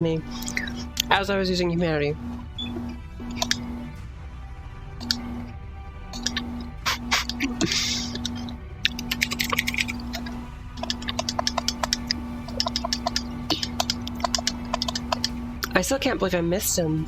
me as I was using humanity. I still can't believe I missed him.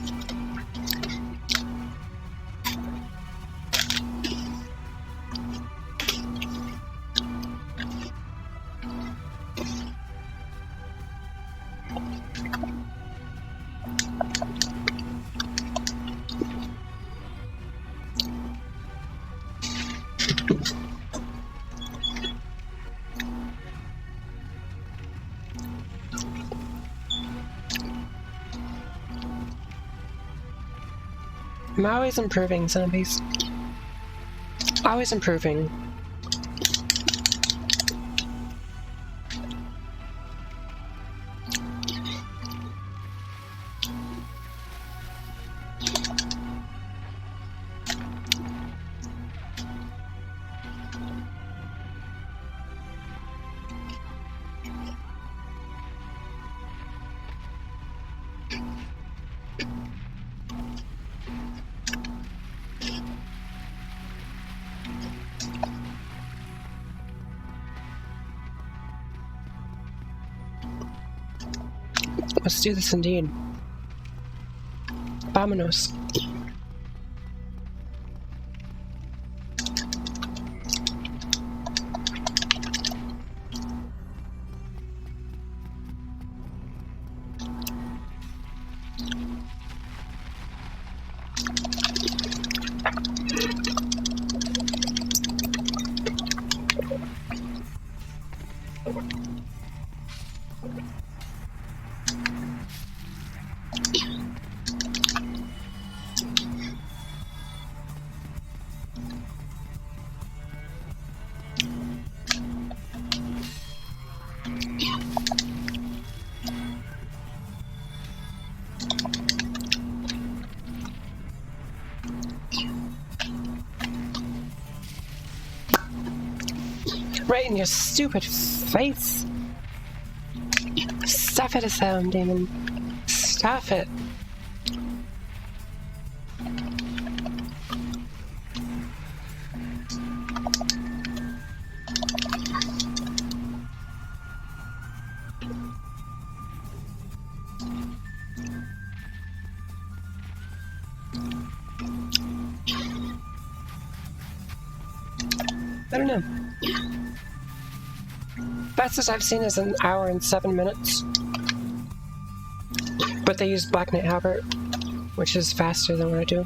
I'm always improving, zombies. Always improving. Let's do this indeed. Vámonos. Right in your stupid face. Stuff it, sound demon. Stuff it. I don't know. Fastest I've seen is 1 hour and 7 minutes. But they use Black Knight Halberd, which is faster than what I do.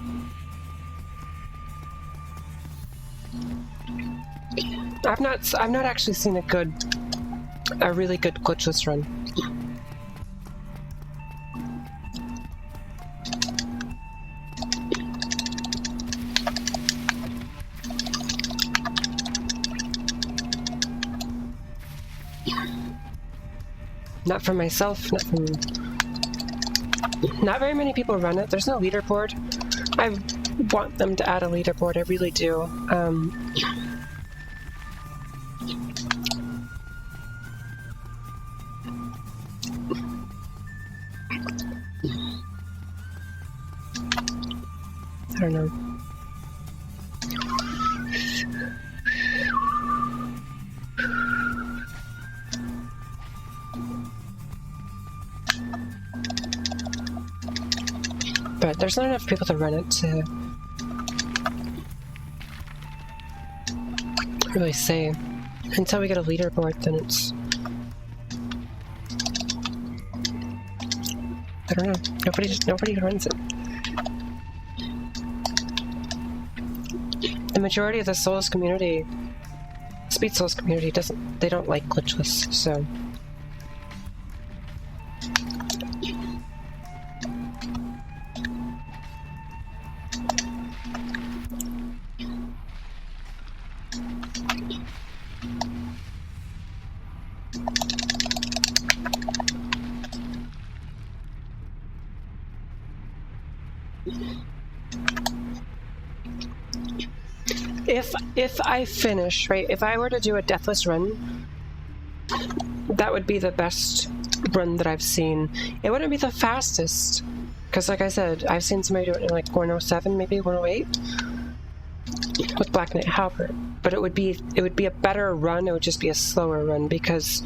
I've not actually seen a really good glitchless run. Not for myself, not very many people run it. There's no leaderboard. I want them to add a leaderboard, I really do. I don't know. But there's not enough people to run it to really say. Until we get a leaderboard, then it's... I don't know. Nobody runs it. The majority of the Souls community, Speed Souls community, they don't like glitchless, so... If I finish, right, if I were to do a deathless run, that would be the best run that I've seen. It wouldn't be the fastest, because like I said, I've seen somebody do it in like 107, maybe 108 with Black Knight Halberd. But it would be a better run. It would just be a slower run because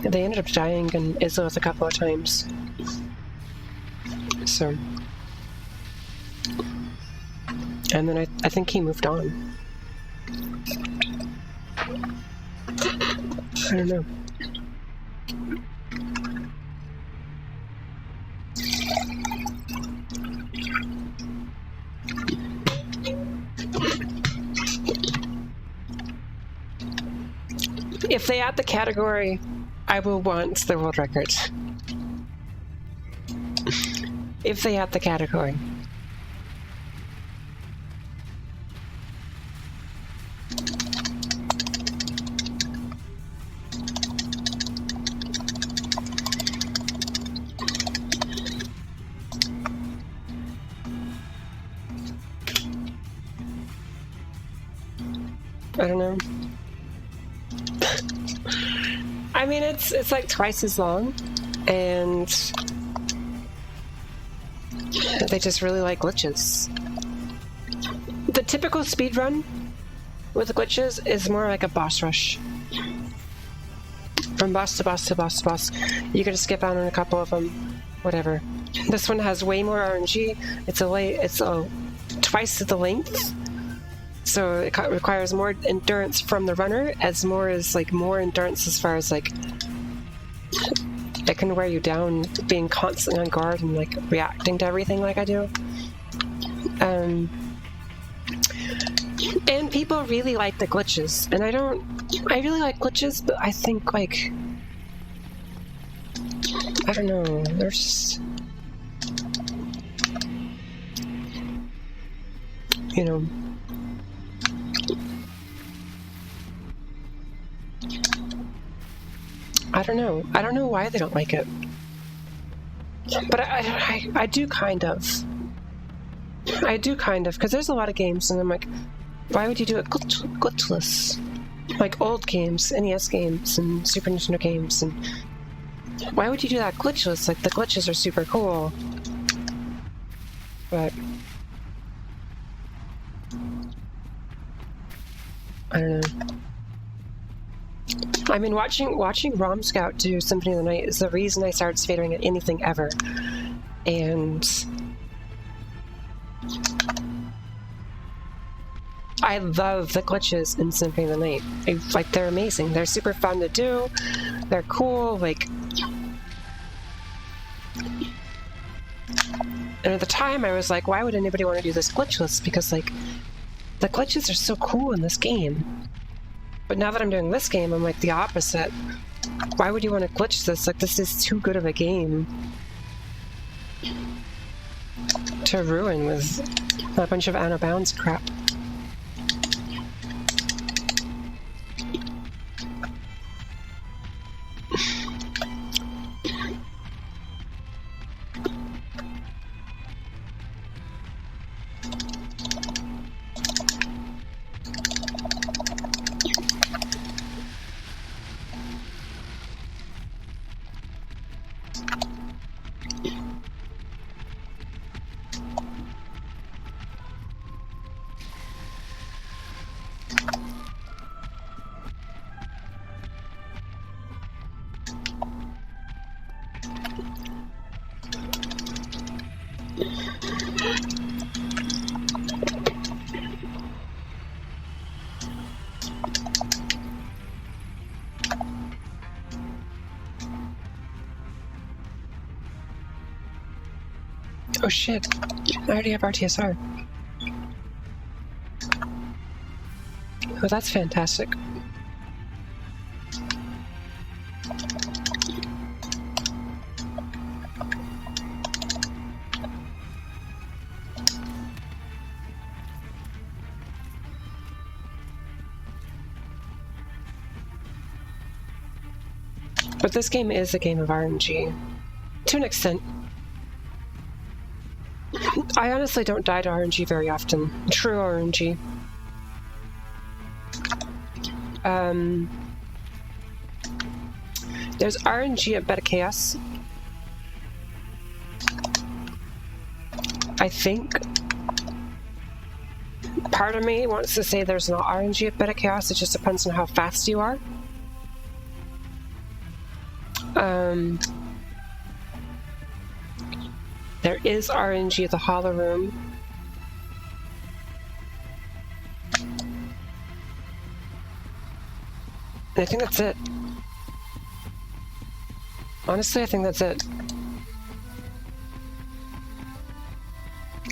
they ended up dying in Izlos a couple of times. So, and then I think he moved on. I don't know. If they add the category, I will want the world record. If they add the category. I don't know. I mean, it's like twice as long, and they just really like glitches. The typical speedrun with glitches is more like a boss rush. From boss to boss to boss to boss. You can just skip out on a couple of them, whatever. This one has way more RNG. It's twice the length. So it requires more endurance from the runner, as more endurance as far as like it can wear you down, being constantly on guard and like reacting to everything like I do. And people really like the glitches, and I really like glitches, but I think like I don't know, there's just, you know. I don't know. I don't know why they don't like it. But I do kind of. I do kind of, because there's a lot of games, and I'm like, why would you do it glitchless? Like old games, NES games, and Super Nintendo games, and why would you do that glitchless? Like, the glitches are super cool. But I don't know. I mean, watching Rom Scout do Symphony of the Night is the reason I started speedrunning at anything ever. And I love the glitches in Symphony of the Night. They're amazing. They're super fun to do. They're cool. Like, and at the time I was like, why would anybody want to do this glitchless? Because like, the glitches are so cool in this game. But now that I'm doing this game, I'm like the opposite. Why would you want to glitch this? Like, this is too good of a game to ruin with a bunch of out of bounds crap. Oh shit, I already have RTSR. Oh, that's fantastic. But this game is a game of RNG. To an extent. I honestly don't die to RNG very often. True RNG. There's RNG at Beta Chaos. I think. Part of me wants to say there's no RNG at Beta Chaos, it just depends on how fast you are. There is RNG at the Hollow Room. And I think that's it. Honestly, I think that's it.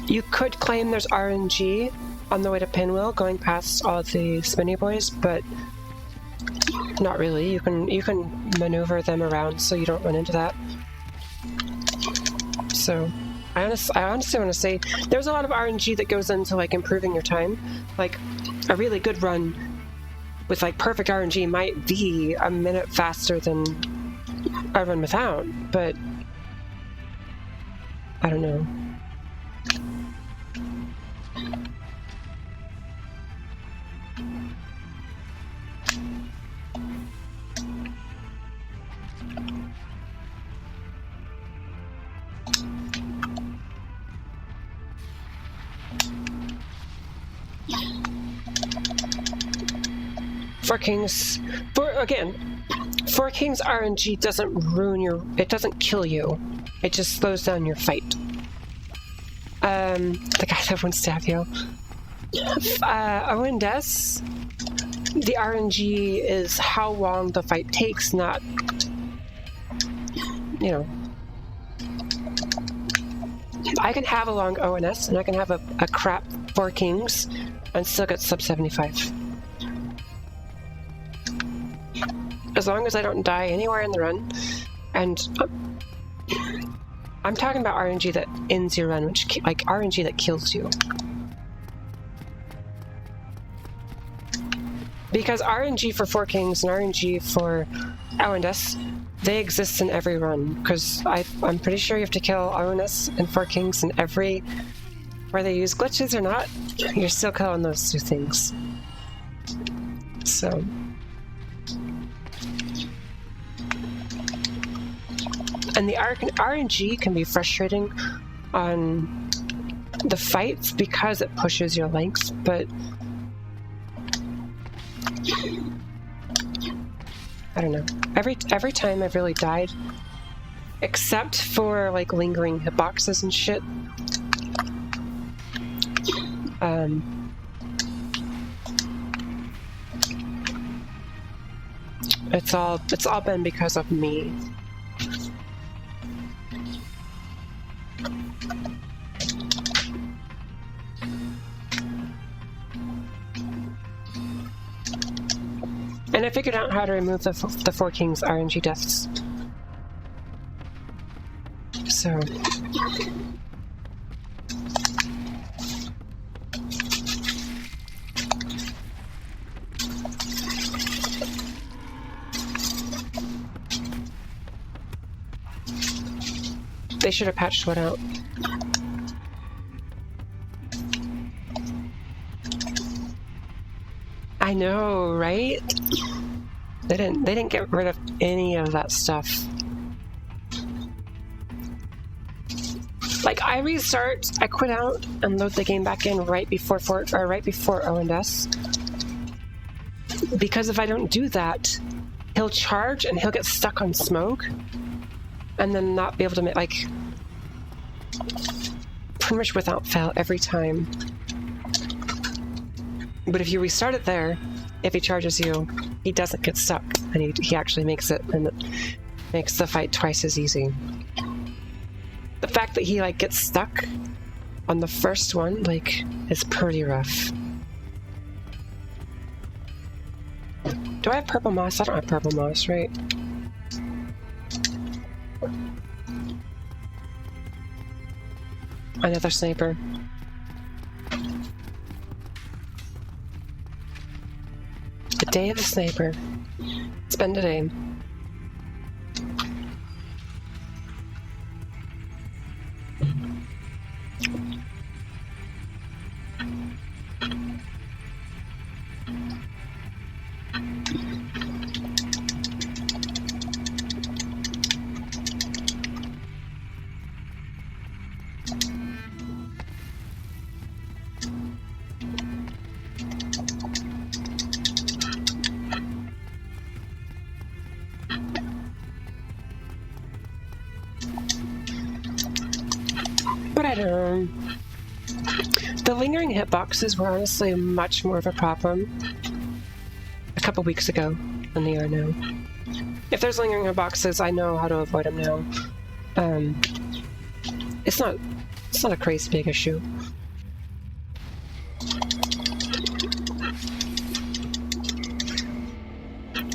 You could claim there's RNG on the way to Pinwheel, going past all the spinny boys, but not really. You can maneuver them around so you don't run into that. So I honestly want to say there's a lot of RNG that goes into like improving your time. Like a really good run with like perfect RNG might be a minute faster than a run without, but I don't know. Four Kings RNG doesn't ruin it doesn't kill you. It just slows down your fight. The guy that won't stab you. O&S, the RNG is how long the fight takes, not, you know. I can have a long O&S and I can have a crap Four Kings and still get sub 75. As long as I don't die anywhere in the run, and I'm talking about RNG that ends your run, which like RNG that kills you. Because RNG for Four Kings and RNG for O&S, they exist in every run. Because I'm pretty sure you have to kill O&S and Four Kings in every, where they use glitches or not, you're still killing those two things. So. And the RNG can be frustrating on the fights because it pushes your length, but I don't know. Every time I've really died, except for like lingering hitboxes and shit. It's all been because of me. And I figured out how to remove the Four Kings RNG deaths. So. They should have patched one out. I know, right? They didn't get rid of any of that stuff. Like I quit out and load the game back in right before O&S. Because if I don't do that, he'll charge and he'll get stuck on smoke and then not be able to make, like, pretty much without fail every time. But if you restart it there, if he charges you, he doesn't get stuck, and he actually makes it, and it makes the fight twice as easy. The fact that he, like, gets stuck on the first one, like, is pretty rough. Do I have purple moss? I don't have purple moss, right? Another sniper. The day of the sniper. Spend a day. But I don't know. The lingering hitboxes were honestly much more of a problem a couple weeks ago than they are now. If there's lingering hitboxes, I know how to avoid them now. It's not a crazy big issue.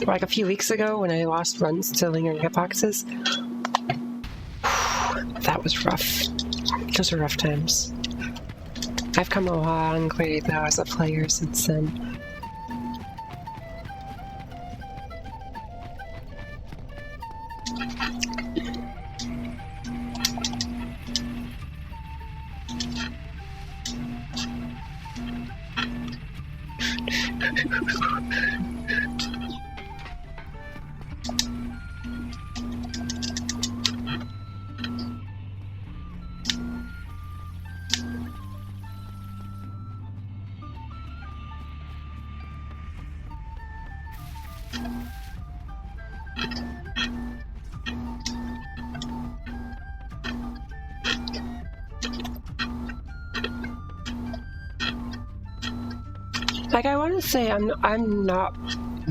Like a few weeks ago when I lost runs to lingering hitboxes, that was rough. Those were rough times. I've come a long way though as a player since then. Like, I want to say I'm not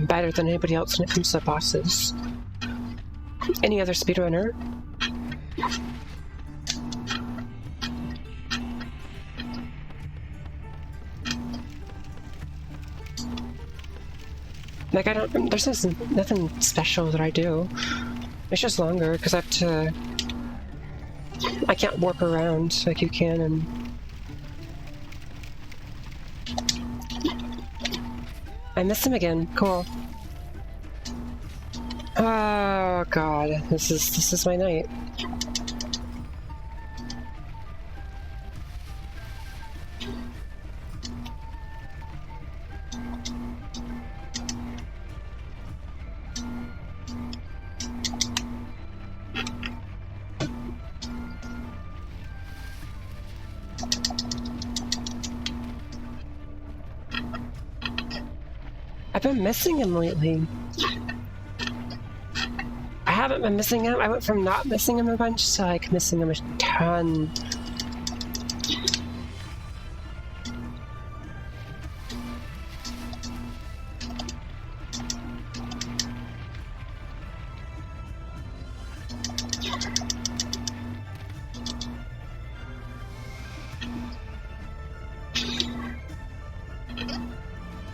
better than anybody else when it comes to bosses. Any other speedrunner. Like, there's nothing special that I do. It's just longer, because I can't warp around like you can, and... I missed him again. Cool. Oh god, this is my night. I've been missing him lately. I haven't been missing him. I went from not missing him a bunch to like missing him a ton.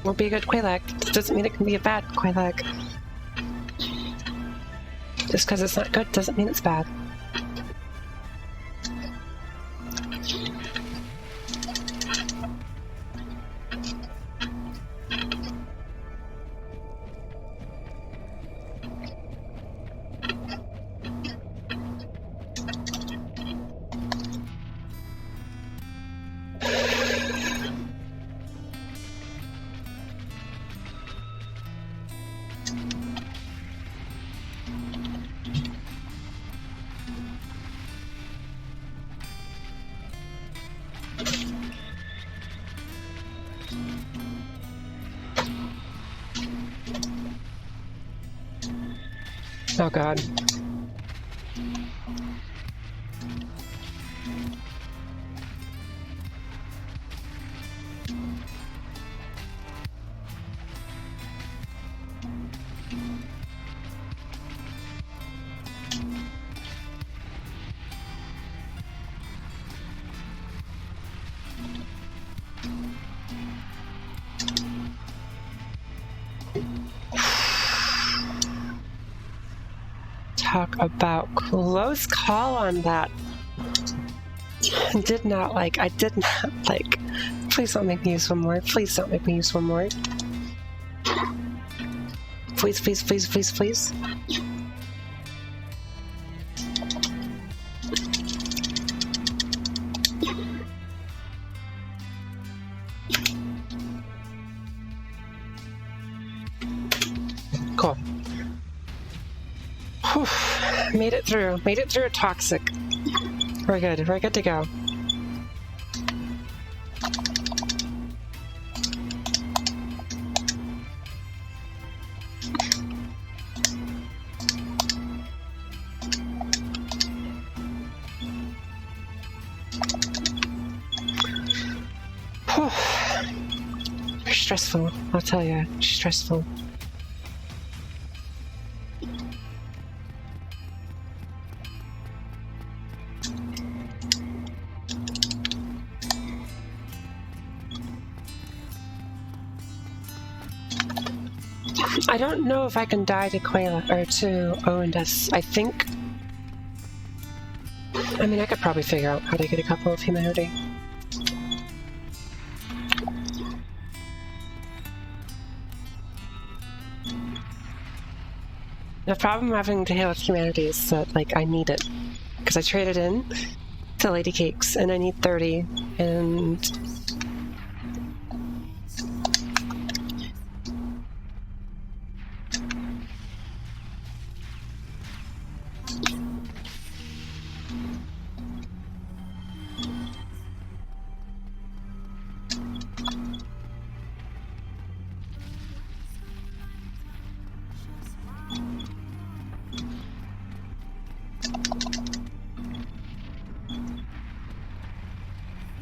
Will be a good Quelaag. Doesn't mean it can be a bad Quelaag. Just because it's not good doesn't mean it's bad. Oh god. Talk about close call on that. I did not like. Please don't make me use one more. Please don't make me use one more. Please, please, please, please, please. Cool. Whew. Made it through. Made it through a toxic. We're good. We're good to go. Stressful, I'll tell you. Stressful. I don't know if I can die to Quayla or to Owendes. I think. I mean, I could probably figure out how to get a couple of humanity. The problem I'm having to heal with humanity is that, like, I need it. Because I traded in to Lady Cakes, and I need 30, and...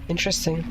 Interesting.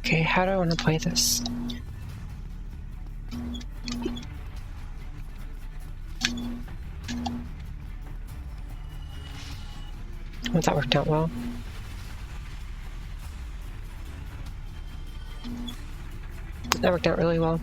Okay, how do I want to play this? Well, that worked out well. That worked out really well.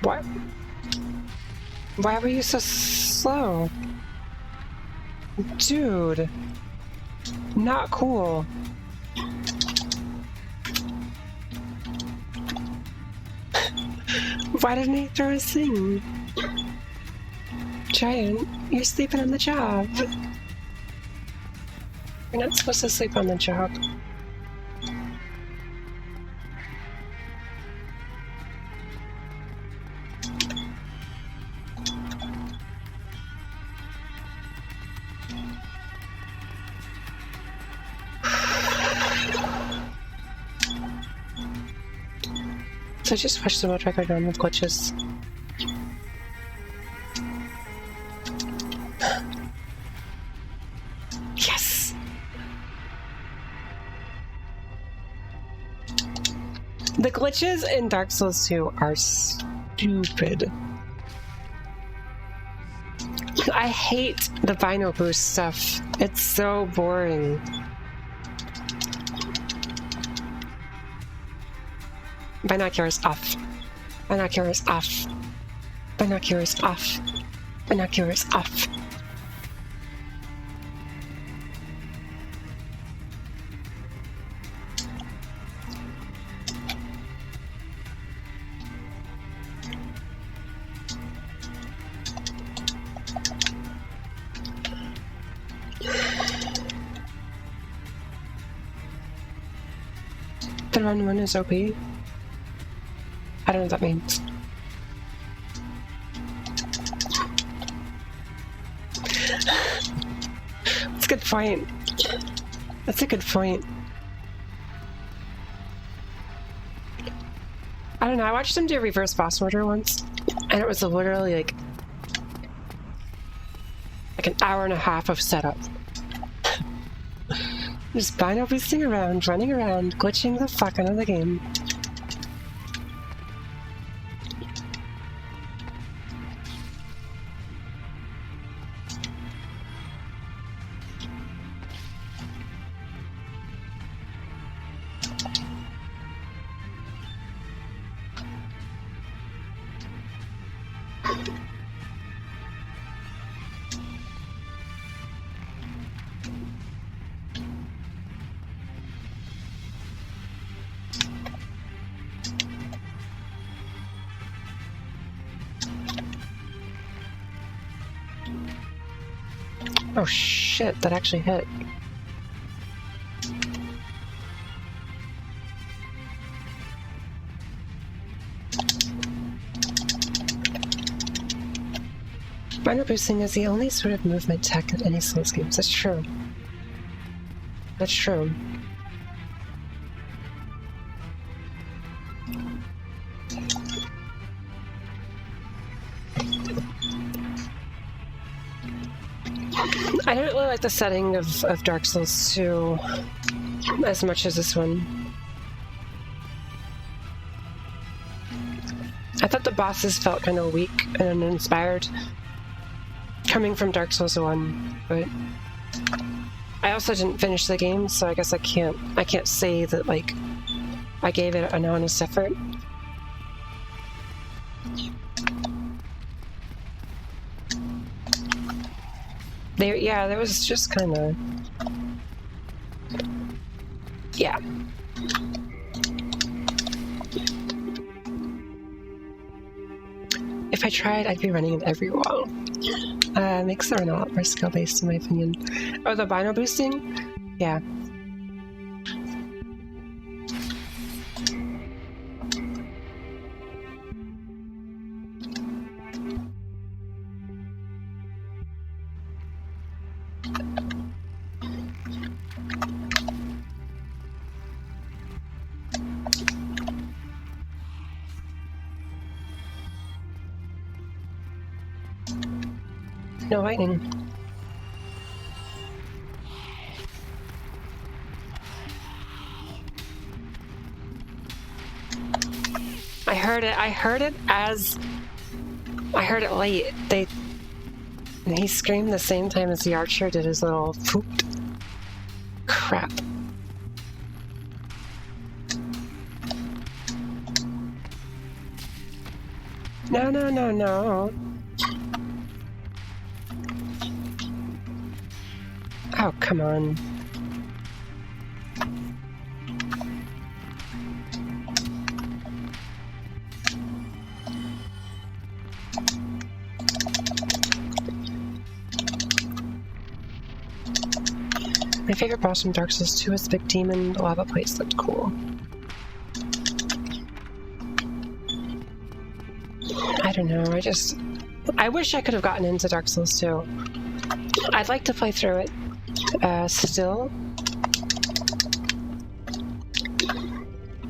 What? Why were you so slow? Dude. Not cool. Why didn't he throw his thing? Giant, you're sleeping on the job. You're not supposed to sleep on the job. So I just watched the world record run with glitches. Yes! The glitches in Dark Souls 2 are stupid. I hate the vinyl boost stuff. It's so boring. Binoculars off. Binoculars off. Binoculars off. Binoculars off. The run one is OP. I don't know what that means. That's a good point. That's a good point. I don't know, I watched him do reverse boss order once, and it was literally like an hour and a half of setup. Just bino boosting around, running around, glitching the fuck out of the game. Oh shit, that actually hit. Minor boosting is the only sort of movement tech in any Souls games. That's true. That's true. I don't really like the setting of Dark Souls 2 as much as this one. I thought the bosses felt kind of weak and uninspired coming from Dark Souls 1, but I also didn't finish the game, so I guess I can't say that like I gave it an honest effort. There was just kind of... Yeah. If I tried, I'd be running in every wall. Makes the run a lot more skill-based, in my opinion. Oh, the bino boosting? Yeah. No lightning. I heard it late. He screamed the same time as the archer did his little poop. Crap. No. Oh, come on. My favorite boss from Dark Souls 2 is the big demon. The lava plates looked cool. I don't know, I wish I could have gotten into Dark Souls 2. I'd like to play through it. Still.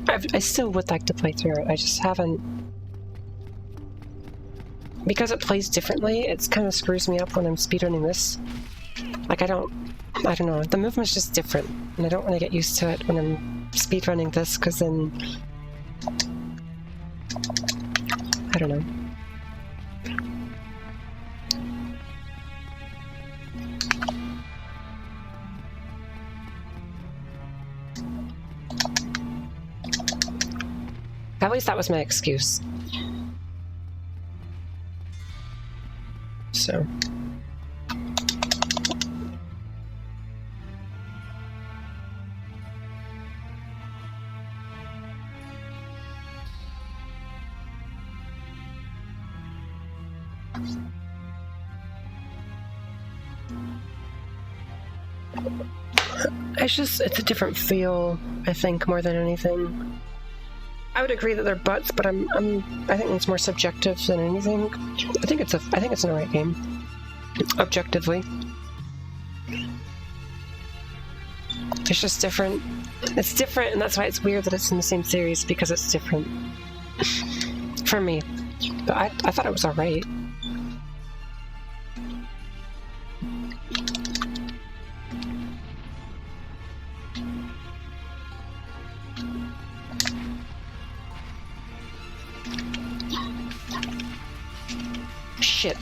I still would like to play through it, I just haven't. Because it plays differently, it kind of screws me up when I'm speedrunning this. Like, I don't know, the movement's just different, and I don't want to get used to it when I'm speedrunning this, because then I don't know. At least that was my excuse. So. It's a different feel, I think, more than anything. I would agree that they're butts, but I think it's more subjective than anything. I think it's an alright game. Objectively. It's just different. It's different, and that's why it's weird that it's in the same series, because it's different. For me. But I thought it was alright. Shit.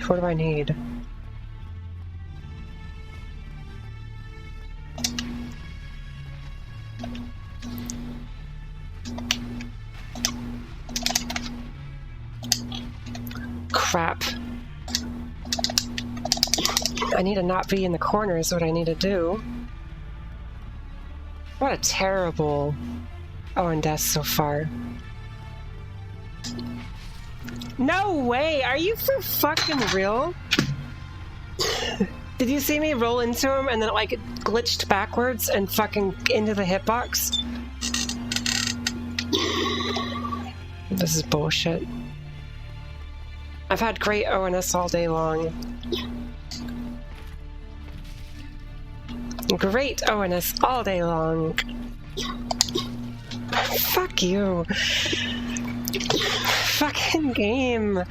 What do I need? Crap. I need to not be in the corner is what I need to do. What a terrible Owen death so far. No way! Are you for fucking real? Did you see me roll into him and then like it glitched backwards and fucking into the hitbox? This is bullshit. I've had great ONS all day long. Great ONS all day long. Fuck you. Fucking game.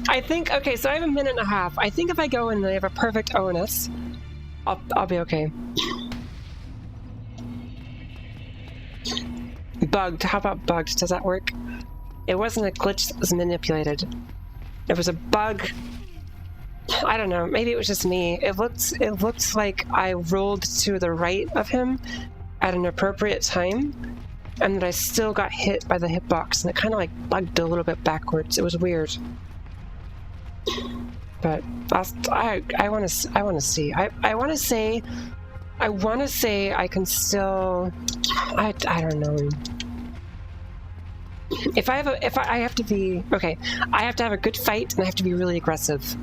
I think, okay, so I have a minute and a half. I think if I go and I have a perfect ONS, I'll be okay. Bugged. How about bugged? Does that work? It wasn't a glitch that was manipulated. It was a bug. I don't know. Maybe it was just me. It looked like I rolled to the right of him at an appropriate time, and that I still got hit by the hitbox, and it kind of like bugged a little bit backwards. It was weird. But I want to see. I want to say I can still. I don't know. If I have to be okay. I have to have a good fight, and I have to be really aggressive.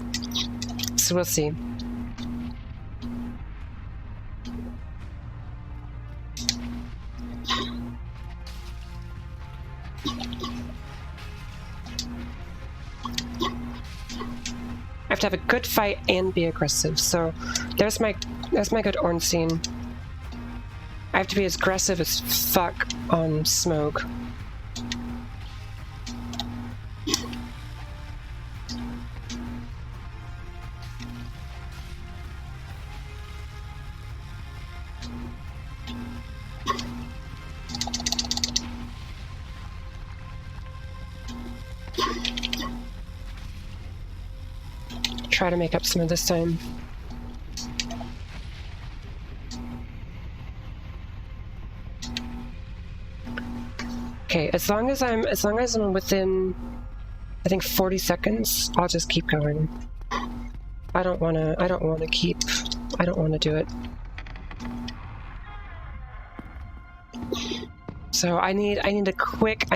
So we'll see. I have to have a good fight and be aggressive. So there's my good Ornstein. I have to be as aggressive as fuck on smoke. Try to make up some of this time. Okay, as long as I'm within, I think 40 seconds, I'll just keep going. I don't want to do it. So I need a quick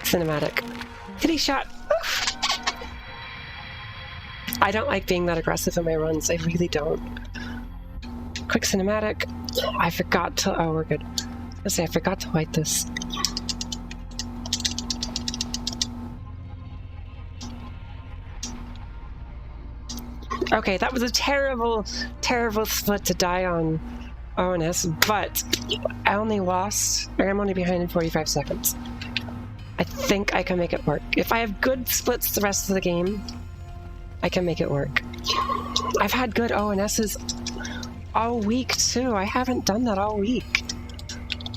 cinematic. Kitty shot. I don't like being that aggressive in my runs. I really don't. Quick cinematic. I forgot to. Oh, we're good. Let's say I forgot to light this. Okay, that was a terrible, terrible split to die on ONS, but I only lost. I'm only behind in 45 seconds. I think I can make it work. If I have good splits the rest of the game, I can make it work. I've had good ONSs all week too. I haven't done that all week.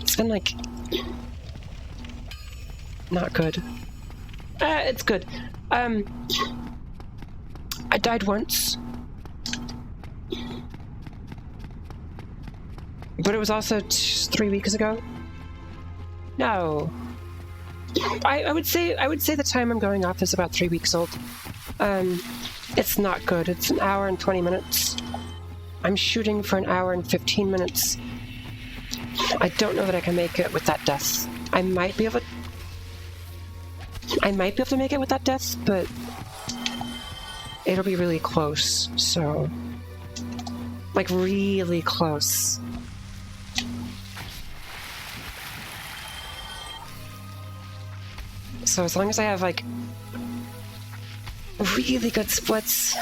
It's been like not good. It's good. I died once, but it was also 3 weeks ago. No, I would say the time I'm going off is about 3 weeks old. It's not good. It's an hour and 20 minutes. I'm shooting for an hour and 15 minutes. I don't know that I can make it with that death. I might be able to make it with that death, but it'll be really close. So, like really close. So as long as I have like really good splits,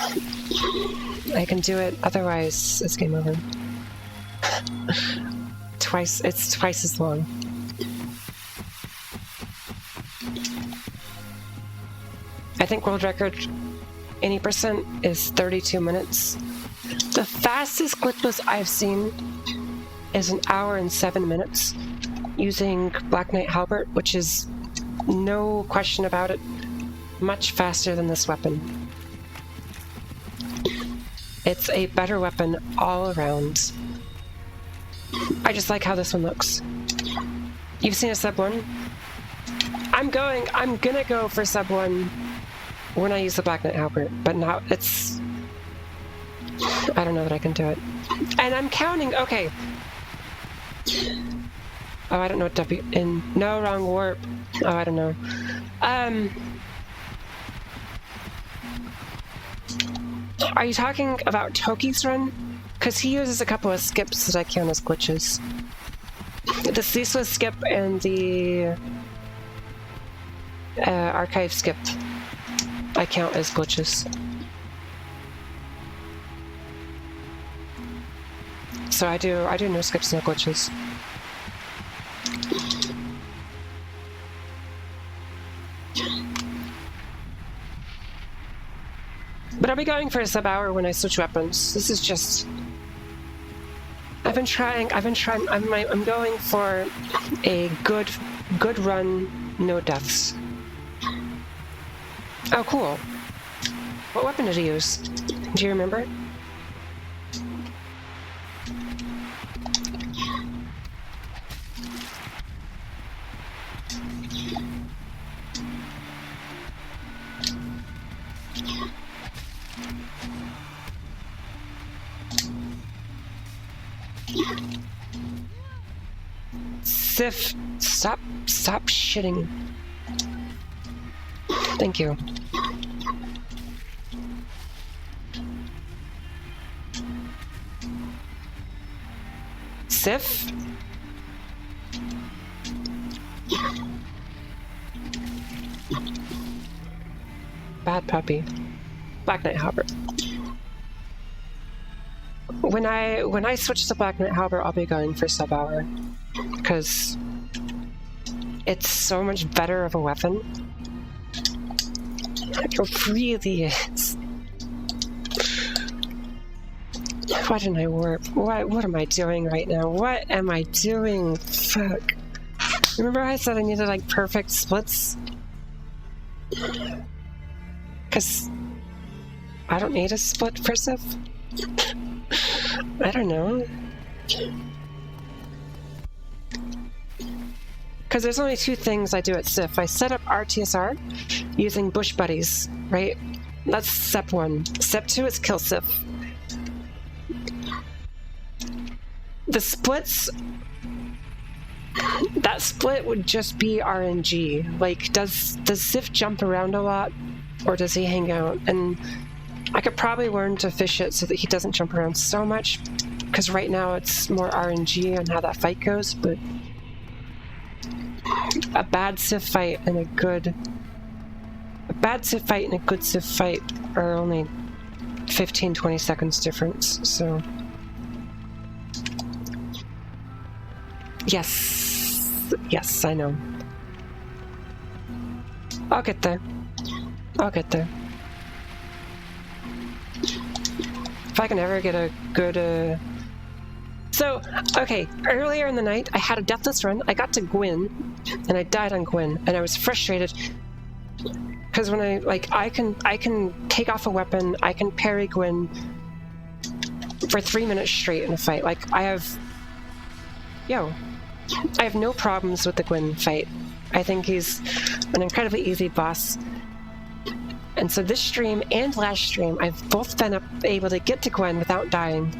I can do it. Otherwise, it's game over. It's twice as long. I think world record 80% is 32 minutes. The fastest glitchless I've seen is an hour and 7 minutes using Black Knight Halberd, which is no question about it, much faster than this weapon. It's a better weapon all around. I just like how this one looks. You've seen a sub 1? I'm gonna go for sub 1 when I use the Black Knight Halberd, but now it's... I don't know that I can do it. And I'm counting, okay. Oh, I don't know what W in. No, wrong warp. Oh, I don't know. Are you talking about Toki's run? Because he uses a couple of skips that I count as glitches. The ceaseless skip and the archive skip I count as glitches. So I do no skips, no glitches. But I'll be going for a sub hour when I switch weapons. This is just... I'm going for a good run, no deaths. Oh, cool. What weapon did he use? Do you remember? Sif, stop shitting. Thank you. Sif? Bad puppy. Black Knight Halberd. When I switch to Black Knight Halberd, I'll be going for sub hour. Because it's so much better of a weapon. It really is. Why didn't I warp? What am I doing right now? What am I doing? Fuck. Remember I said I needed like perfect splits? Because I don't need a split for Sif. I don't know. Because there's only two things I do at Sif. I set up RTSR using bush buddies, right? That's step 1. Step 2 is kill Sif. The splits... That split would just be RNG. Like, does Sif jump around a lot? Or does he hang out? And I could probably learn to fish it so that he doesn't jump around so much. Because right now it's more RNG on how that fight goes, but... A bad Sif fight and a good... A bad Sif fight and a good Sif fight are only 15-20 seconds difference, so... Yes, I know. I'll get there. I'll get there. If I can ever get a good, So, okay, earlier in the night, I had a deathless run. I got to Gwyn, and I died on Gwyn, and I was frustrated. Because when I can take off a weapon, I can parry Gwyn for 3 minutes straight in a fight. Like, I have no problems with the Gwyn fight. I think he's an incredibly easy boss. And so this stream and last stream, I've both been able to get to Gwyn without dying,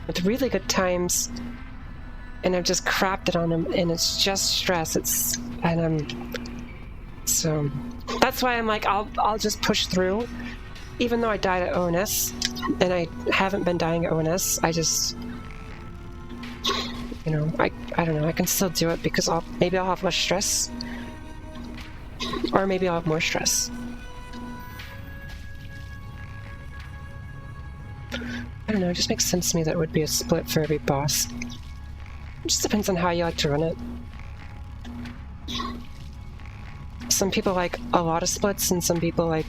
with really good times, and I've just crapped it on him, and it's just stress. So that's why I'm like, I'll just push through, even though I died at ONS, and I haven't been dying at ONS. I just, I don't know. I can still do it because maybe I'll have less stress, or maybe I'll have more stress. I don't know, it just makes sense to me that it would be a split for every boss. It just depends on how you like to run it. Some people like a lot of splits, and some people like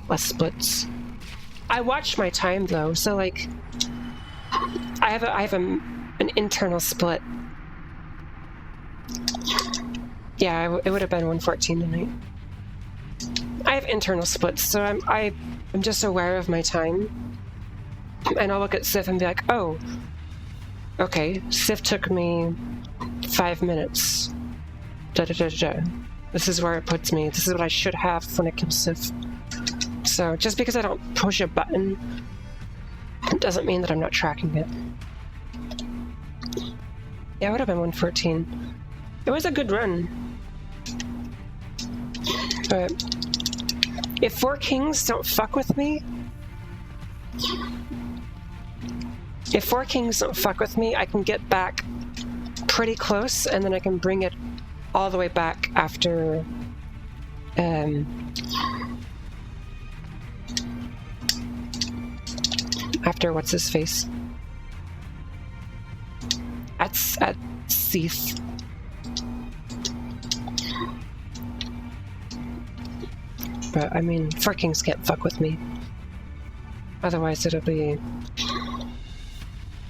less splits. I watch my time though, so like, I have an internal split. Yeah, it would have been 114 tonight. I have internal splits, so I'm just aware of my time. And I'll look at Sif and be like, oh, okay, Sif took me 5 minutes. This is where it puts me. This is what I should have when I kill Sif. So just because I don't push a button, it doesn't mean that I'm not tracking it. Yeah, it would have been 114. It was a good run. But if 4 Kings don't fuck with me, I can get back pretty close, and then I can bring it all the way back after what's his face? At Seath. But I mean, 4 Kings can't fuck with me. Otherwise it'll be...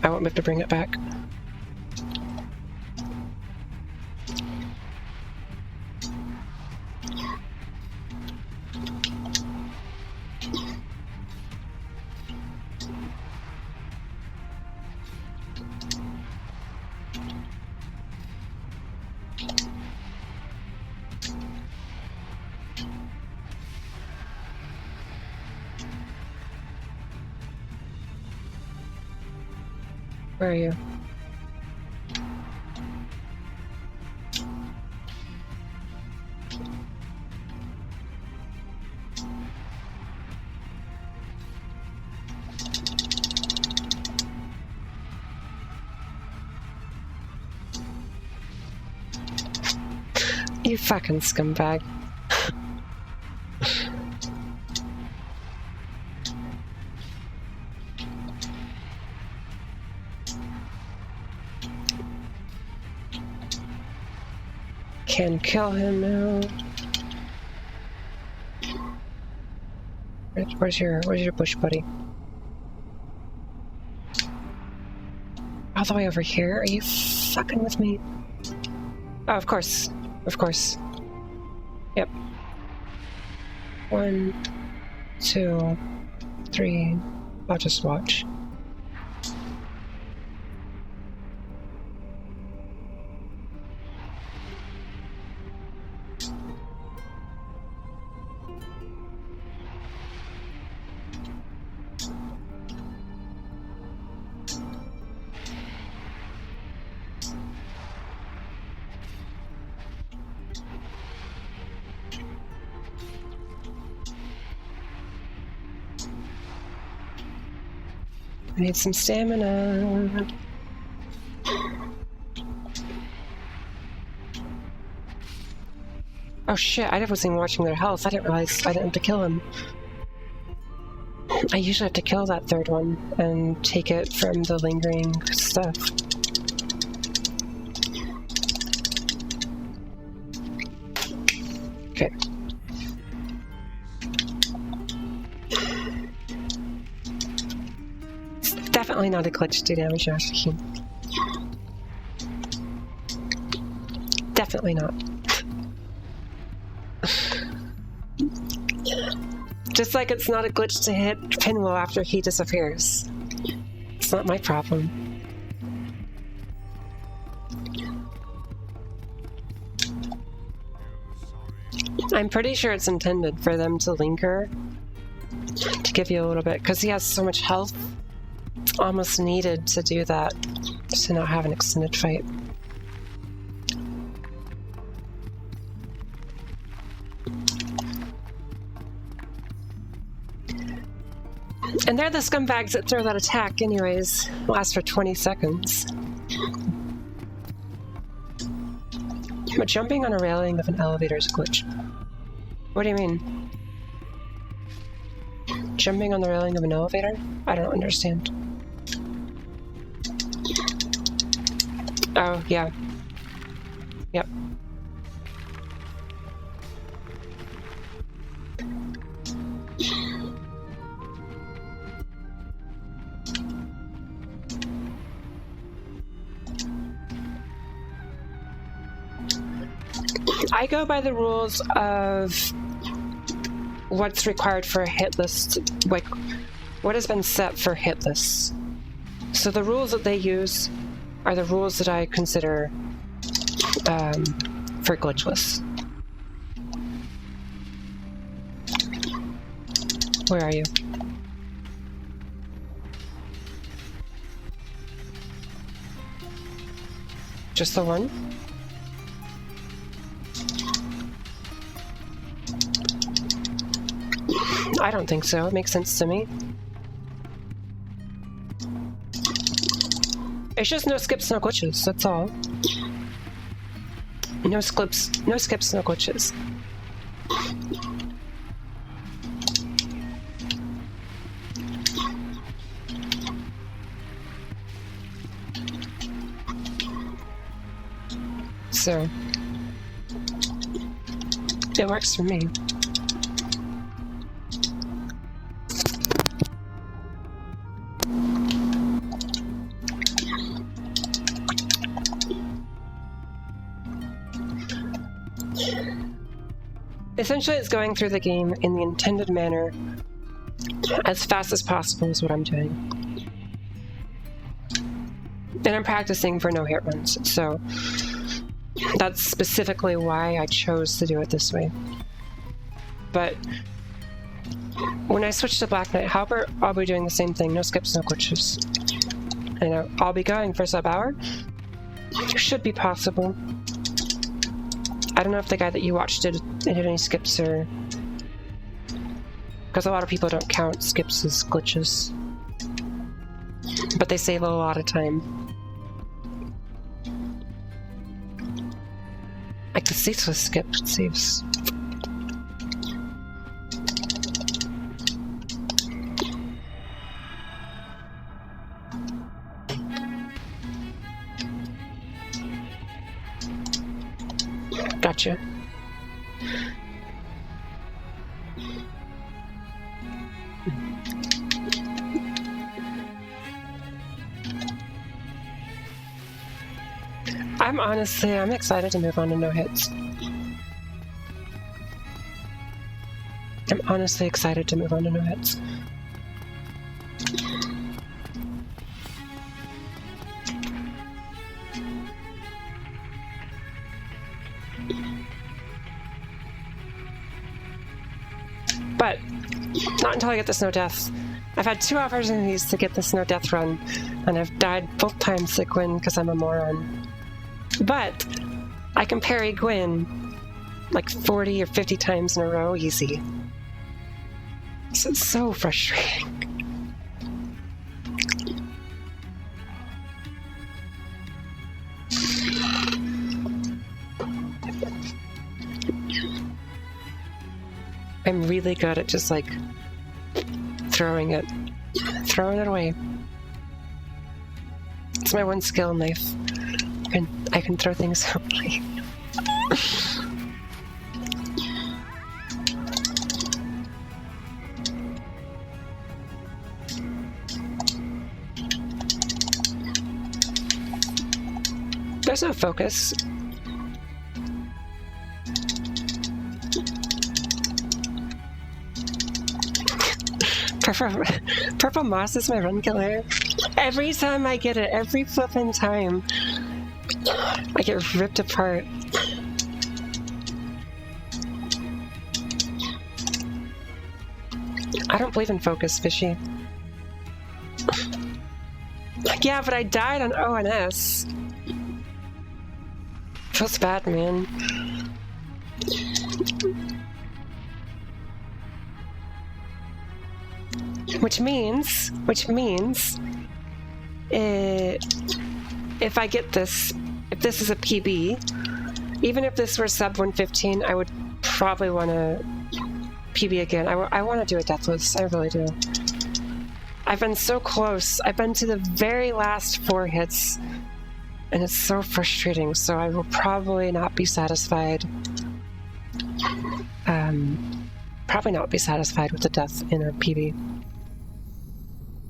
I won't be able to bring it back. Where are you? You fucking scumbag. Can kill him now. Where's your bush buddy? All the way over here? Are you fucking with me? Oh, of course. Of course. Yep. 1, 2, 3. I'll just watch. I need some stamina. Oh shit, I wasn't even watching their health. I didn't realize I didn't have to kill him. I usually have to kill that third one and take it from the lingering stuff. Okay. Definitely not a glitch to damage Yoshi. Definitely not. Just like it's not a glitch to hit Pinwheel after he disappears. It's not my problem. I'm pretty sure it's intended for them to linger to give you a little bit, because he has so much health. It's almost needed to do that, to not have an extended fight. And they're the scumbags that throw that attack anyways. Lasts for 20 seconds. But jumping on a railing of an elevator is a glitch. What do you mean? Jumping on the railing of an elevator? I don't understand. Oh, yeah. Yep. I go by the rules of what's required for a hit list, like what has been set for hit lists. So the rules that they use are the rules that I consider for glitchless. Where are you? Just the one? I don't think so. It makes sense to me. It's just no skips, no glitches, that's all. No skips, no glitches. So, it works for me. Essentially, it's going through the game in the intended manner as fast as possible is what I'm doing. And I'm practicing for no hit runs, so that's specifically why I chose to do it this way. But when I switch to Black Knight Halberd, I'll be doing the same thing, no skips, no glitches. And I'll be going for sub-hour. Should be possible. I don't know if the guy that you watched did any skips or... Because a lot of people don't count skips as glitches. But they save a lot of time. Like the ceaseless skip saves. Gotcha. I'm excited to move on to no hits. I'm honestly excited to move on to no hits. But not until I get this no death. I've had 2 opportunities to get this no death run, and I've died both times to Gwyn because I'm a moron. But I can parry Gwyn like 40 or 50 times in a row easy. So it's so frustrating. I'm really good at just like throwing it away. It's my one skill in life. I can throw things away. There's no focus. Purple moss is my run killer. Every time I get it, every flippin' time, I get ripped apart. I don't believe in focus, fishy. Yeah, but I died on O and S. Feels bad, man. Which means, if I get this, if this is a PB, even if this were sub 115, I would probably want to PB again. I want to do a deathless. I really do. I've been so close. I've been to the very last 4 hits, and it's so frustrating, so I will probably not be satisfied. Probably not be satisfied with the death in a PB.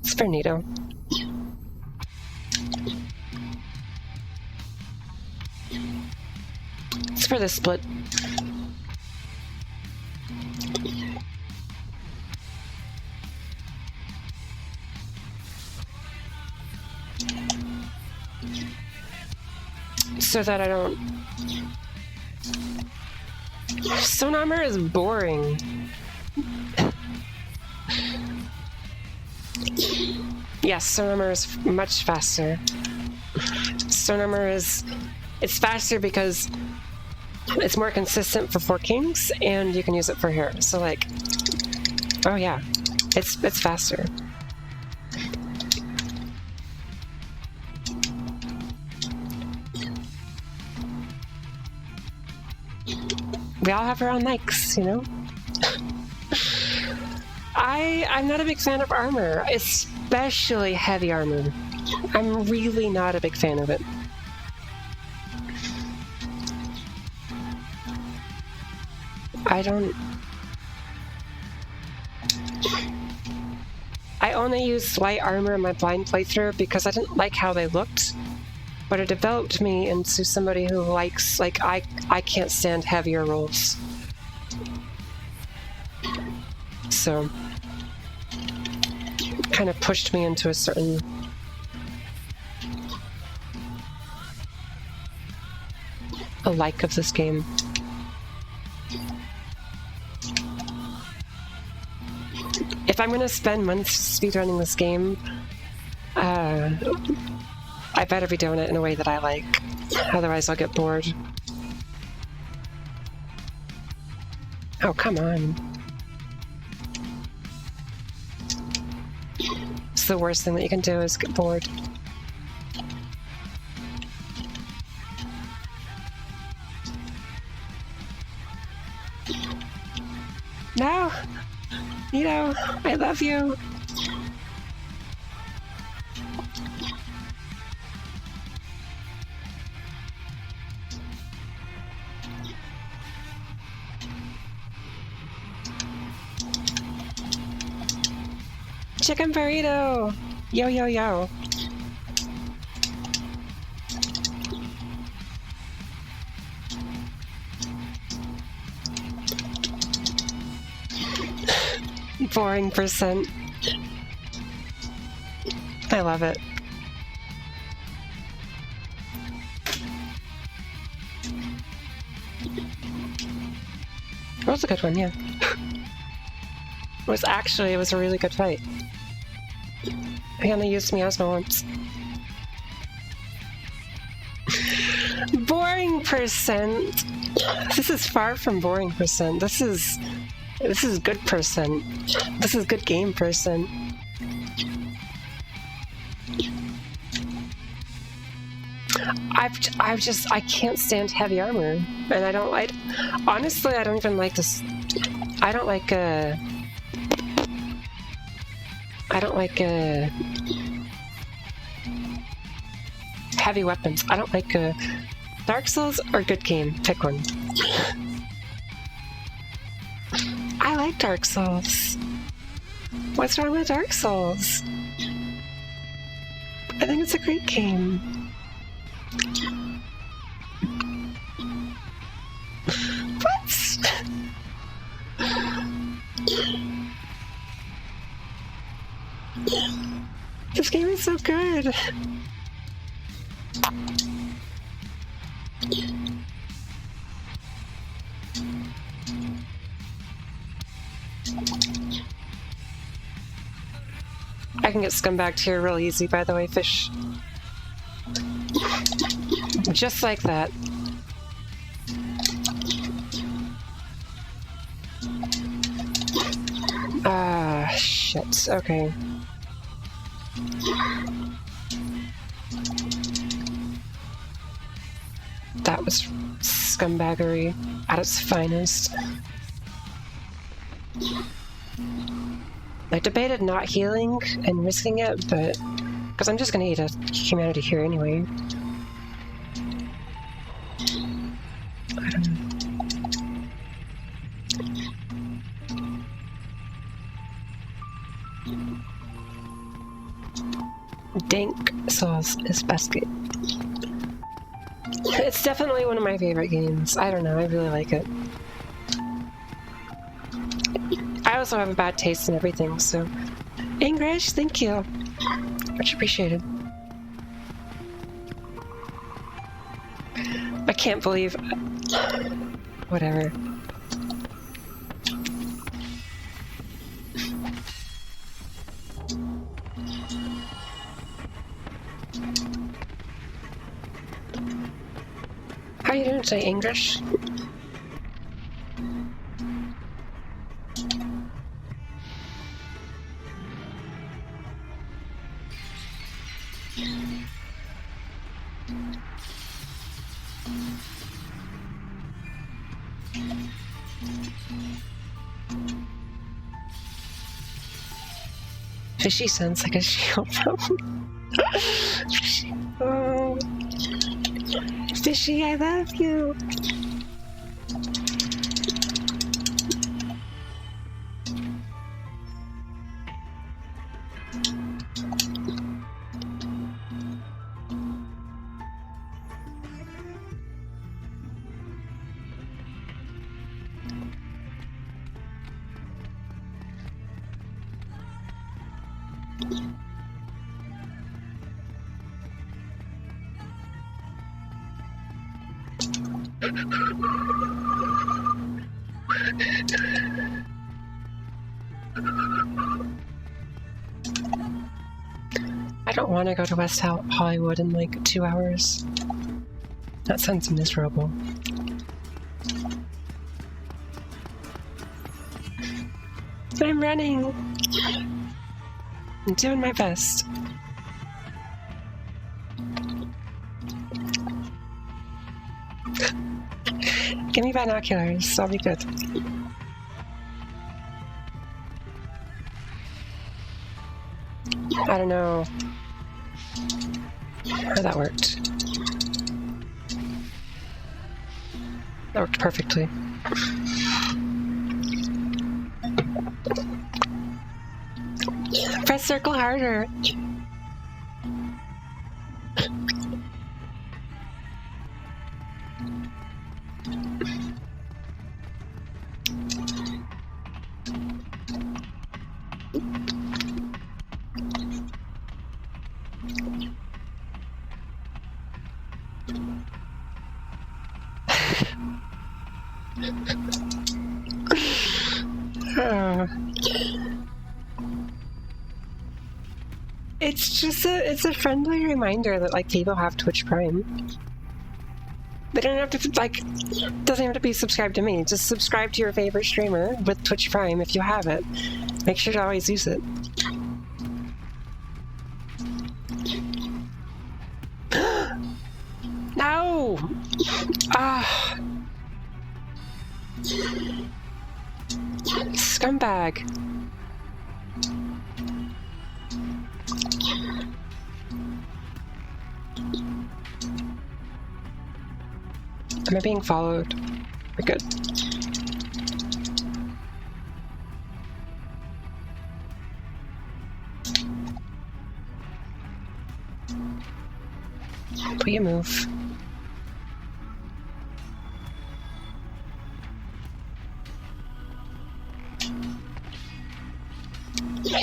It's for Nito. It's for the split. So that I don't... Stone armor is boring. Yes, stone armor is much faster. Stone armor is... It's faster because it's more consistent for 4 kings, and you can use it for here. So like... Oh yeah. It's faster. We all have our own likes, you know? I'm not a big fan of armor, especially heavy armor. I'm really not a big fan of it. I only used light armor in my blind playthrough because I didn't like how they looked. But it developed me into somebody who likes, like, I can't stand heavier rolls. So, kind of pushed me into a certain... a like of this game. If I'm gonna spend months speedrunning this game, I better be doing it in a way that I like. Otherwise I'll get bored. Oh, come on. It's the worst thing that you can do is get bored. No! Nito, I love you! Chicken burrito! Yo, yo, yo. Boring percent. I love it. That was a good one, yeah. It was a really good fight. He only used Miasma once. Boring percent. This is far from boring percent. This is good percent. This is good game percent. I can't stand heavy armor, and honestly, I don't even like this. I don't like heavy weapons. I don't like Dark Souls or good game. Pick one. I like Dark Souls. What's wrong with Dark Souls? I think it's a great game. This game is so good. I can get scumbagged here real easy, by the way, fish. Just like that. Ah, shit. Okay. That was scumbaggery at its finest. I debated not healing and risking it, but because I'm just gonna eat a humanity here anyway. I don't know. Dank sauce is best game. It's definitely one of my favorite games. I don't know, I really like it. I also have a bad taste in everything, so... English, thank you. Much appreciated. I can't believe... Whatever. How are you doing today, English? Fishy sounds like a shield problem. Fishy. Oh. Fishy, I love you. I don't want to go to West Hollywood in like 2 hours. That sounds miserable. I'm running! I'm doing my best. Give me binoculars, I'll be good. I don't know how that worked. That worked perfectly. Press circle harder. It's a friendly reminder that like people have Twitch Prime. They don't have to like doesn't have to be subscribed to me. Just subscribe to your favorite streamer with Twitch Prime if you have it. Make sure to always use it. No! Ah! Scumbag. Am I being followed? We're good. Will you move?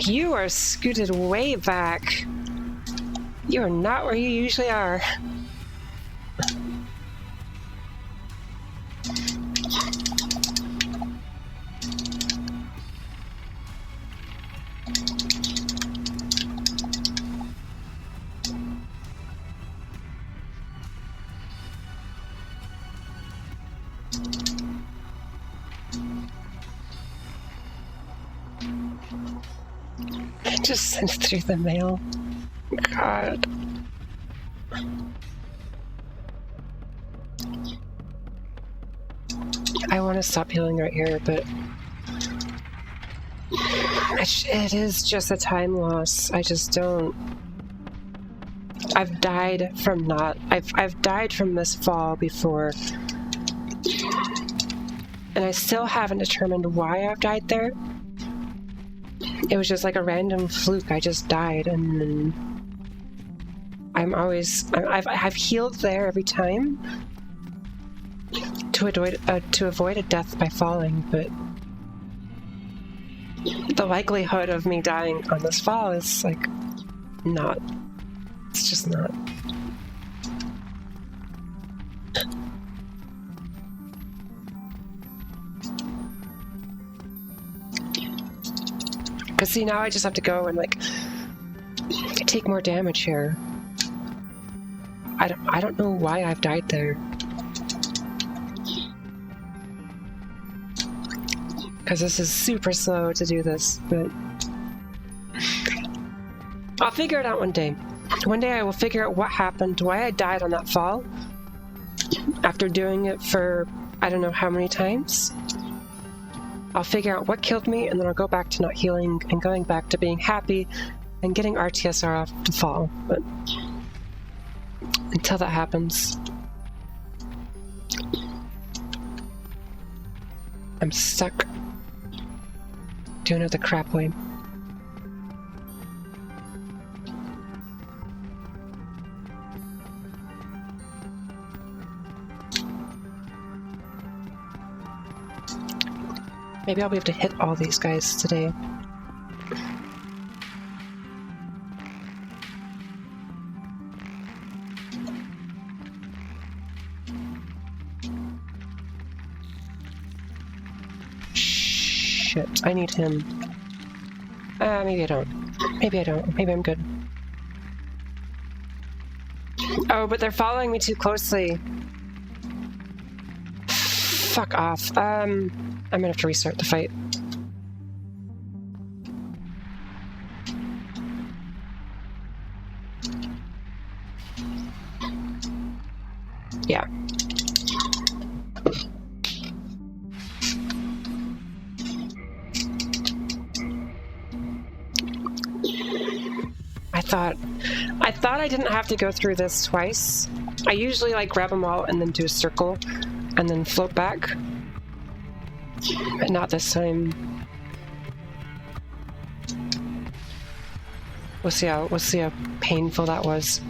You are scooted way back. You are not where you usually are. Just sent through the mail. God. I want to stop healing right here, but it is just a time loss. I just don't. I've died from I've died from this fall before, and I still haven't determined why I've died there. It was just like a random fluke. I just died, and then I've healed there every time to avoid a death by falling, but the likelihood of me dying on this fall is like not. It's just not. Because see, now I just have to go and like take more damage here. I don't know why I've died there. Because this is super slow to do this, but I'll figure it out one day. One day I will figure out what happened, why I died on that fall, after doing it for I don't know how many times. I'll figure out what killed me, and then I'll go back to not healing and going back to being happy and getting RTSR off to fall. But until that happens, I'm stuck doing it the crap way. Maybe I'll be able to hit all these guys today. Shit, I need him. Maybe I don't. Maybe I don't. Maybe I'm good. Oh, but they're following me too closely. Fuck off. I'm gonna have to restart the fight. Yeah. I thought I didn't have to go through this twice. I usually like grab them all and then do a circle and then float back. But not this time. We'll see how painful that was.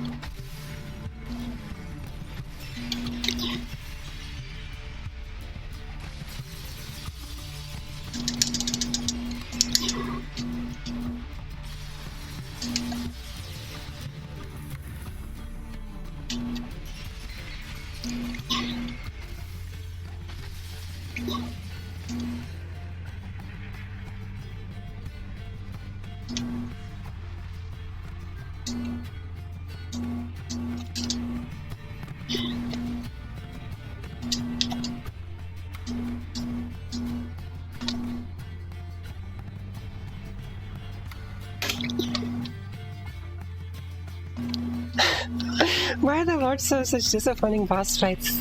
Why are the Lords so such disappointing boss fights?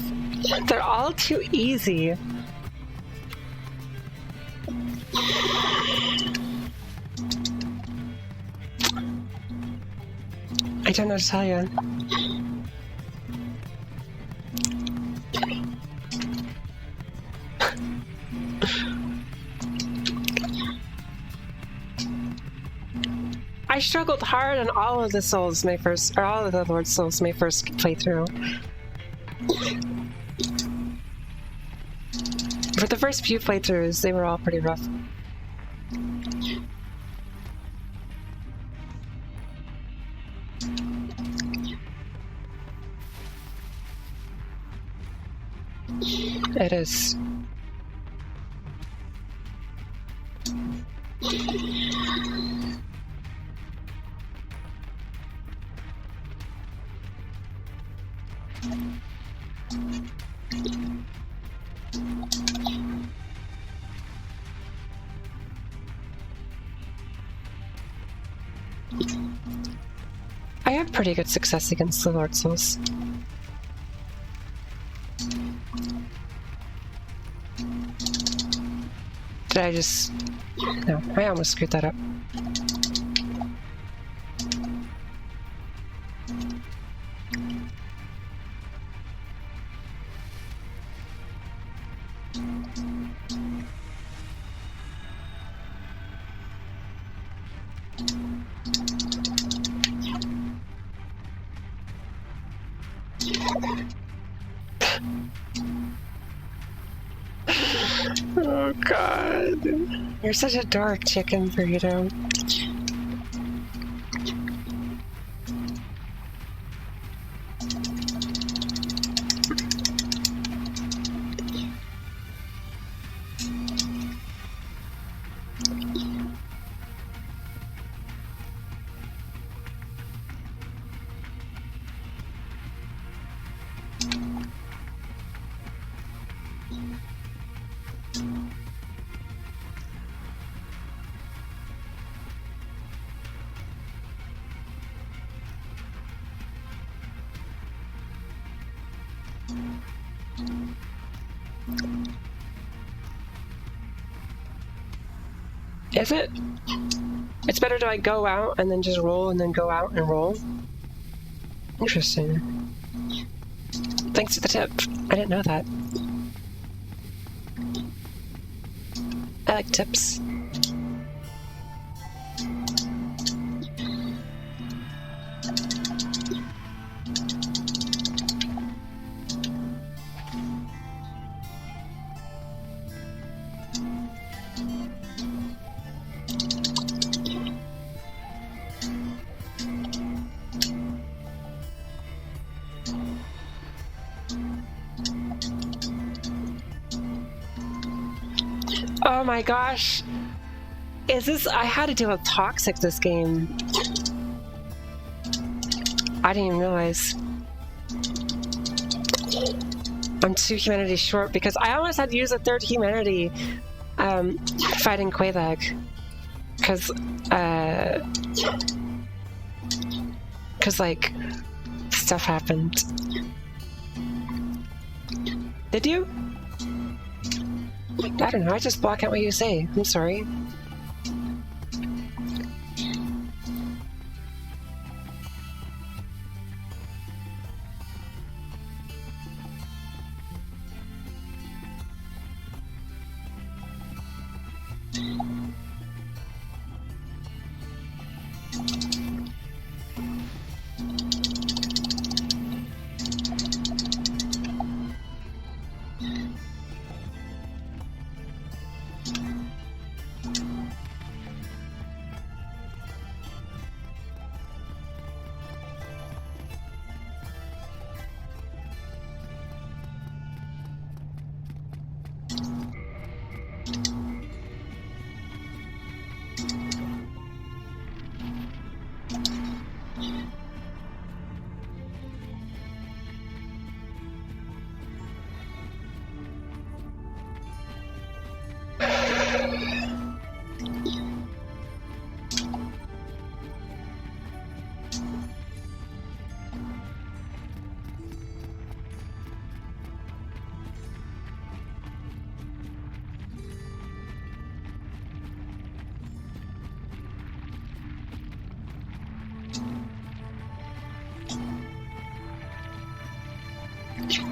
They're all too easy. I don't know what to tell you. I struggled hard on all of the Souls all of the Lord Souls my first playthrough. For the first few playthroughs, they were all pretty rough. It is. I have pretty good success against the Lord Souls. Did I just... No, I almost screwed that up. Oh god. You're such a dark chicken burrito. Is it? It's better to like go out and then just roll and then go out and roll? Interesting. Thanks for the tip. I didn't know that. I like tips. Oh my gosh. Is this... I had to deal with Toxic this game. I didn't even realize. I'm 2 humanity short because I almost had to use a 3rd humanity fighting Quelaag. Because like, stuff happened. Did you? I don't know, I just block out what you say. I'm sorry.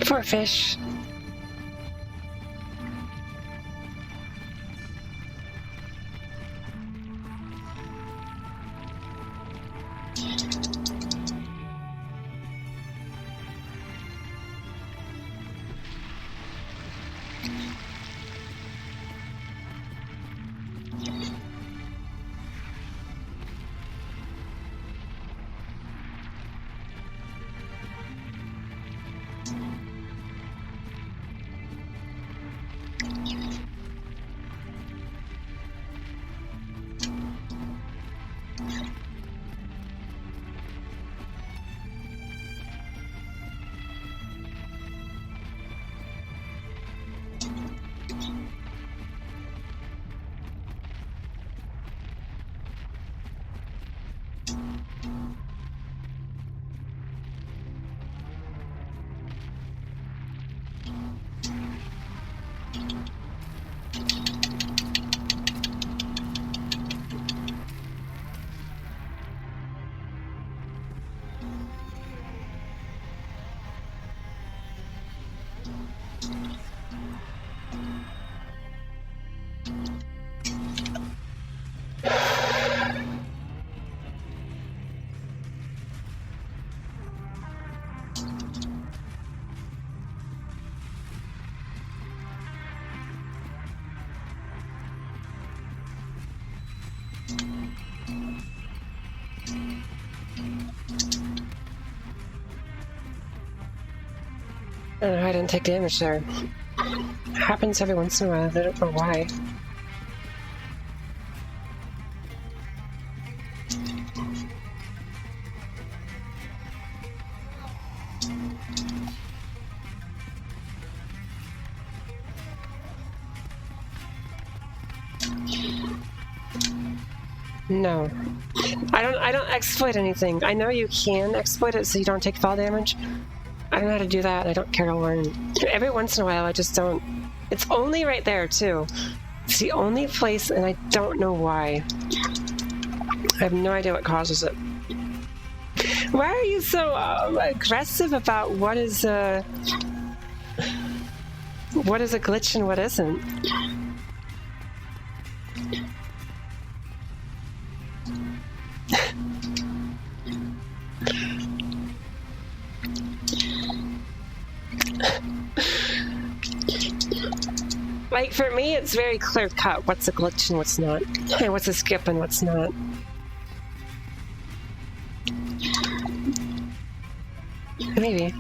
Poor fish. I don't know, I didn't take damage there. Happens every once in a while, I don't know why. No. I don't exploit anything. I know you can exploit it so you don't take fall damage. I don't know how to do that. I don't care to learn. Every once in a while I just don't. It's only right there too. It's the only place and I don't know why. I have no idea what causes it. Why are you so aggressive about what is a glitch and what isn't? Like, for me, it's very clear-cut what's a glitch and what's not. And what's a skip and what's not. Maybe.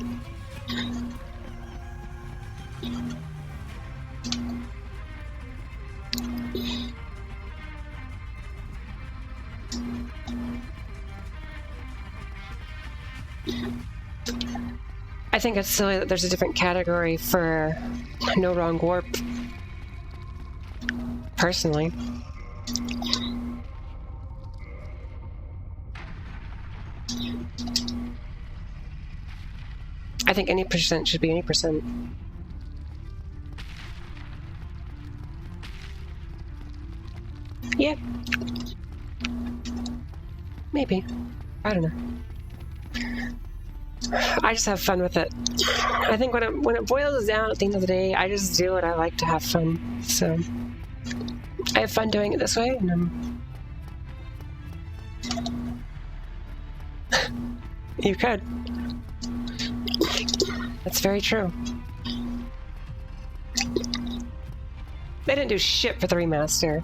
I think it's silly that there's a different category for no wrong warp. Personally. I think any percent should be any percent. Yeah. Maybe. I don't know. I just have fun with it. I think when it boils down at the end of the day, I just do what I like to have fun. So I have fun doing it this way, and you could. That's very true. They didn't do shit for the remaster.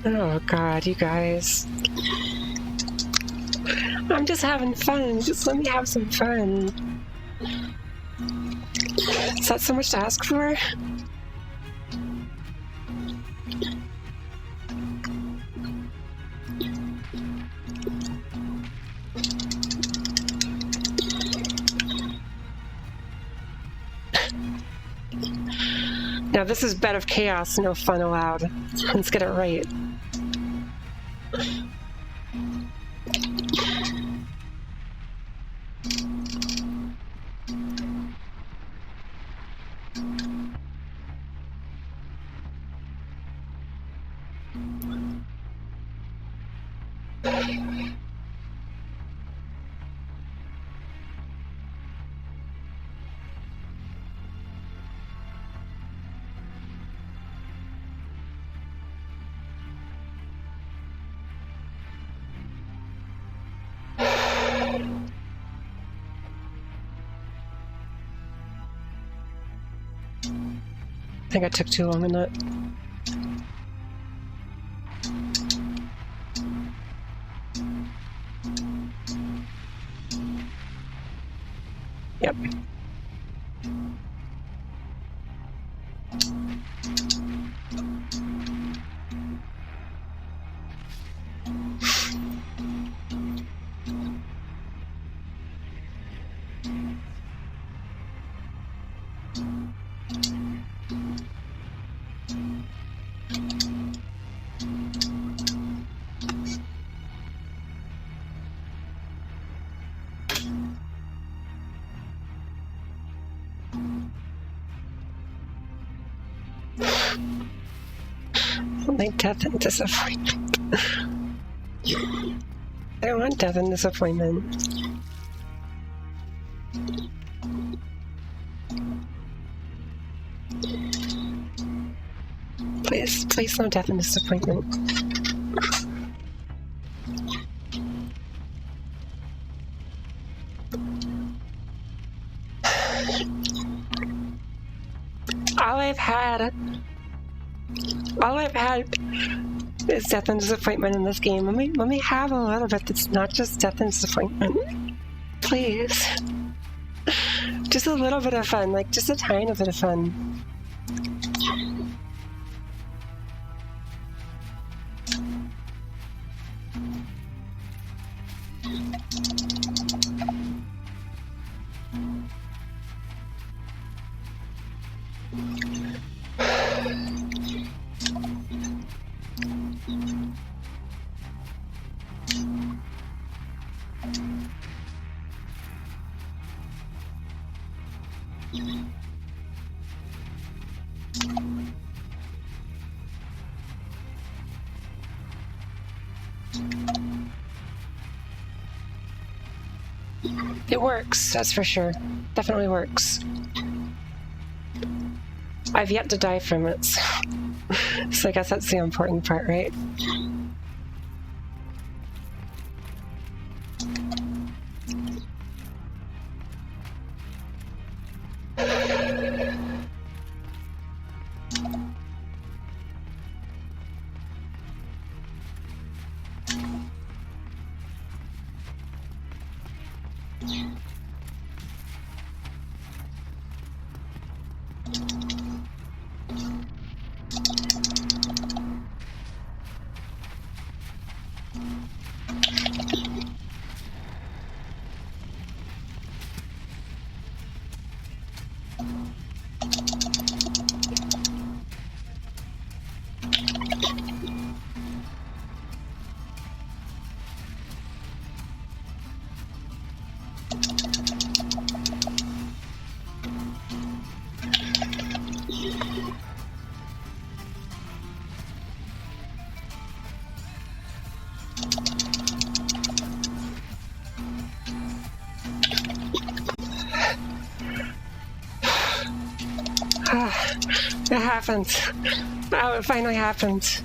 Oh god, you guys. I'm just having fun. Just let me have some fun. Is that so much to ask for? Now this is Bed of Chaos, no fun allowed. Let's get it right. I think I took too long on that. Yep. Only death and disappointment. I don't want death and disappointment. Please, please no death and disappointment. All I've had is death and disappointment in this game. Let me have a little bit that's not just death and disappointment. Please. Just a little bit of fun, like just a tiny bit of fun. It works, that's for sure. Definitely works. I've yet to die from it, so I guess that's the important part, right? It happened. Oh, it finally happened.